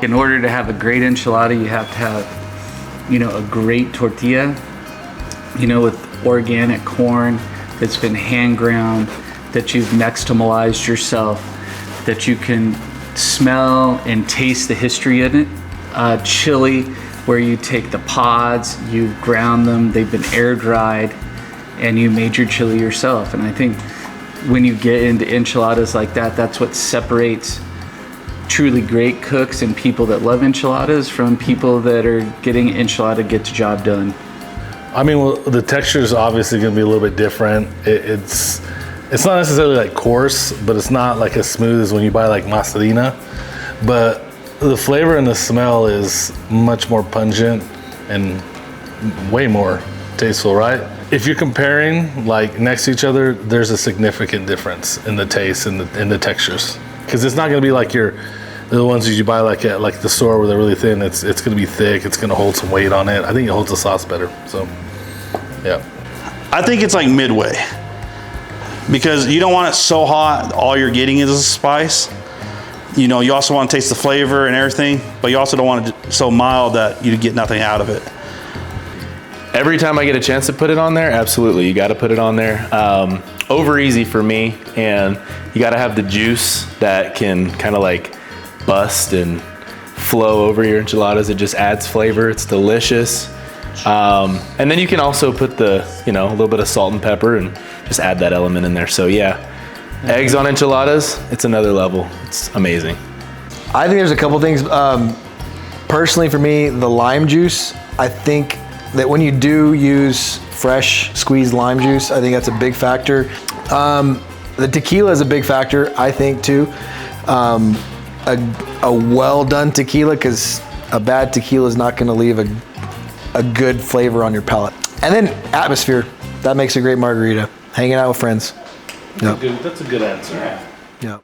In order to have a great enchilada, you have to have, a great tortilla, with organic corn that's been hand ground, that you've nixtamalized yourself, that you can smell and taste the history in it. Chili, where you take the pods, you ground them, they've been air dried, and you made your chili yourself. And I think when you get into enchiladas like that, that's what separates truly great cooks and people that love enchiladas from people that are getting enchilada get the job done. I mean, well, the texture is obviously going to be a little bit different. It's not necessarily like coarse, but it's not like as smooth as when you buy like Macerina. But the flavor and the smell is much more pungent and way more tasteful, right? If you're comparing like next to each other, there's a significant difference in the taste and the textures. Because it's not going to be like the ones that you buy like at like the store where they're really thin. It's going to be thick. It's going to hold some weight on it. I think it holds the sauce better. So, yeah. I think it's like midway, because you don't want it so hot all you're getting is a spice. You also want to taste the flavor and everything, but you also don't want it so mild that you get nothing out of it. Every time I get a chance to put it on there, absolutely, you got to put it on there. Over easy for me, and you got to have the juice that can kind of like bust and flow over your enchiladas. It just adds flavor. It's delicious. And then you can also put a little bit of salt and pepper and just add that element in there. So yeah, eggs on enchiladas, it's another level. It's amazing. I think there's a couple things. Personally for me, the lime juice, I think that when you do use fresh squeezed lime juice, I think that's a big factor. The tequila is a big factor, I think, too. A well done tequila, because a bad tequila is not going to leave a good flavor on your palate. And then atmosphere, that makes a great margarita. Hanging out with friends. Yep. That's a good answer. Yeah.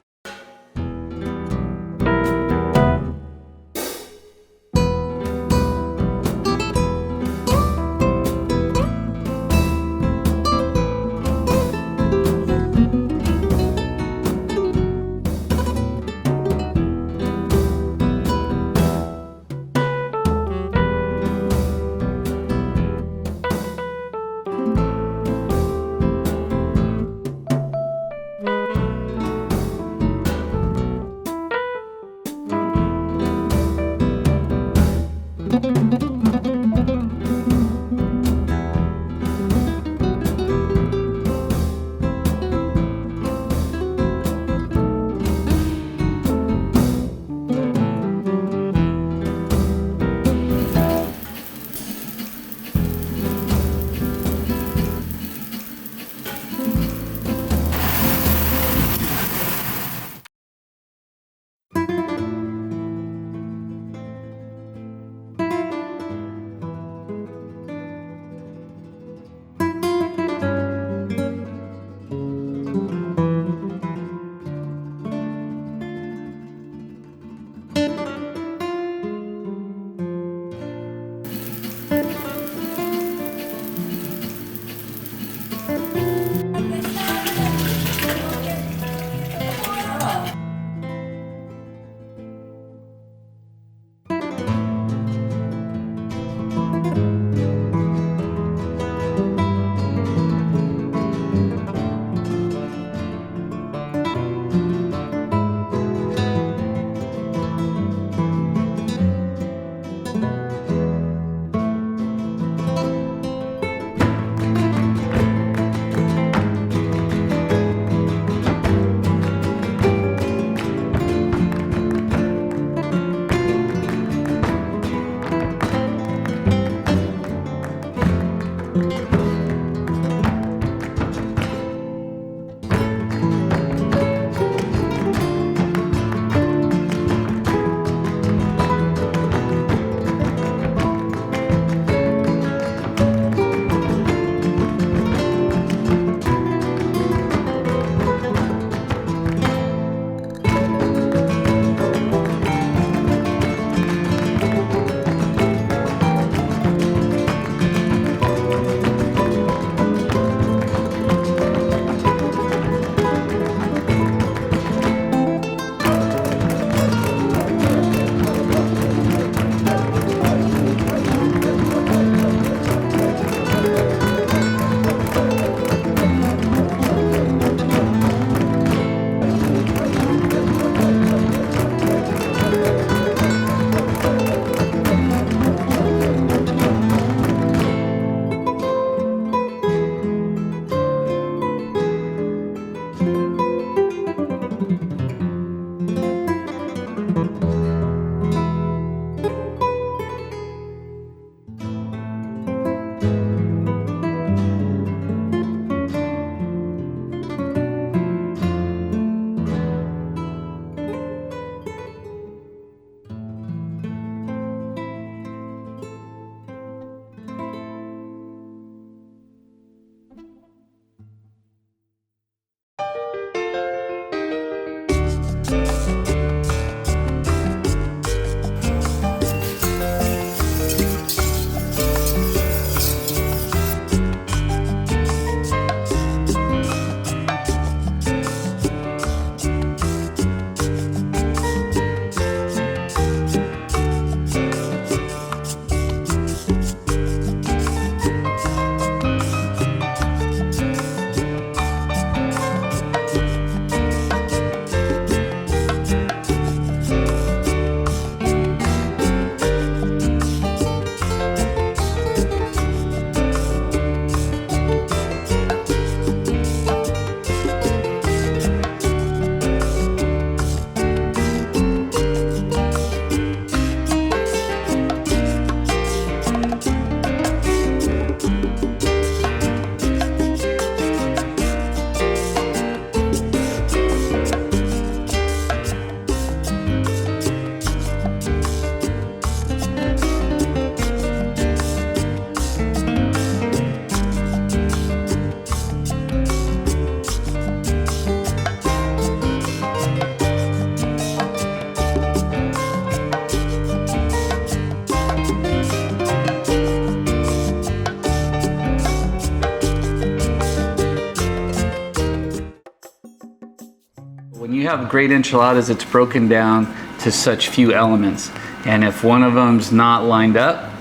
have great enchiladas, it's broken down to such few elements. And if one of them's not lined up,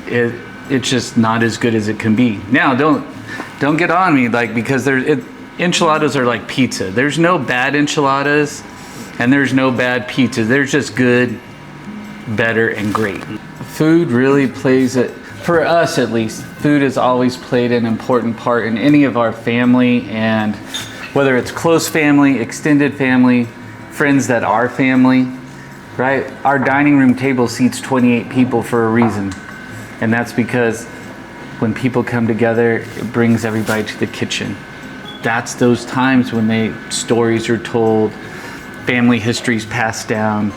it's just not as good as it can be. Now, don't get on me, like, because enchiladas are like pizza. There's no bad enchiladas and there's no bad pizza. There's just good, better, and great. Food really plays it, for us at least, food has always played an important part in any of our family, and whether it's close family, extended family, friends that are family, right? Our dining room table seats 28 people for a reason. And that's because when people come together, it brings everybody to the kitchen. That's those times when stories are told, family histories passed down,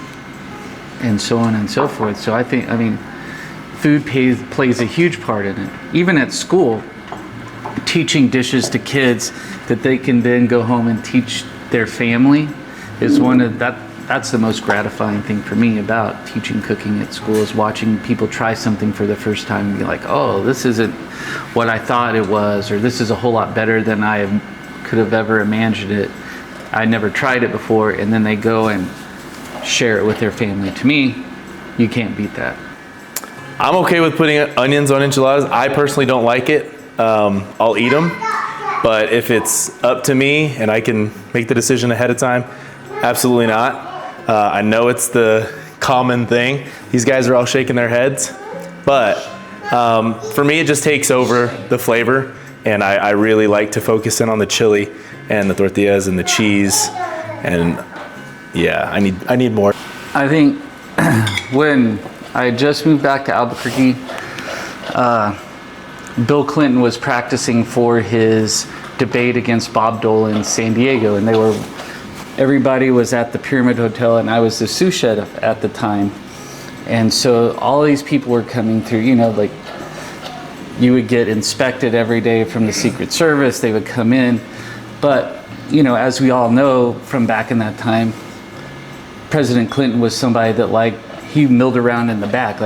and so on and so forth. So I mean, food plays a huge part in it. Even at school, teaching dishes to kids that they can then go home and teach their family is that's the most gratifying thing for me about teaching cooking at school, is watching people try something for the first time and be like, oh, this isn't what I thought it was, or this is a whole lot better than I could have ever imagined it. I never tried it before, and then they go and share it with their family. To me, you can't beat that. I'm okay with putting onions on enchiladas. I personally don't like it. I'll eat them, but if it's up to me and I can make the decision ahead of time, absolutely not. I know it's the common thing. These guys are all shaking their heads, but for me, it just takes over the flavor, and I really like to focus in on the chili and the tortillas and the cheese, and yeah, I need more. I think when I just moved back to Albuquerque, Bill Clinton was practicing for his debate against Bob Dole in San Diego, and everybody was at the Pyramid Hotel, and I was the sous chef at the time. And so all these people were coming through, like you would get inspected every day from the Secret Service, they would come in. But, as we all know from back in that time, President Clinton was somebody that he milled around in the back,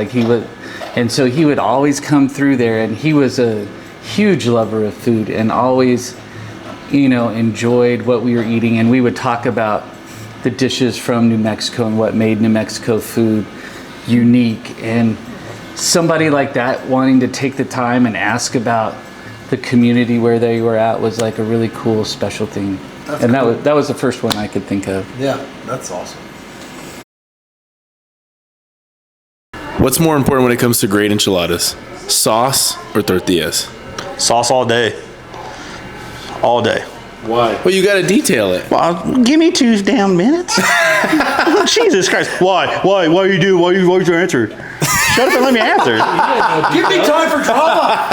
and so he would always come through there, and he was a huge lover of food and always, enjoyed what we were eating. And we would talk about the dishes from New Mexico and what made New Mexico food unique. And somebody like that wanting to take the time and ask about the community where they were at was like a really cool, special thing. That's cool. That was the first one I could think of. Yeah, that's awesome. What's more important when it comes to great enchiladas? Sauce or tortillas? Sauce all day. All day. Why? Well, you got to detail it. Well, give me 2 damn minutes. Jesus Christ. Why? Why you do? Why's your answer? Shut up and let me answer. Give me time for drama.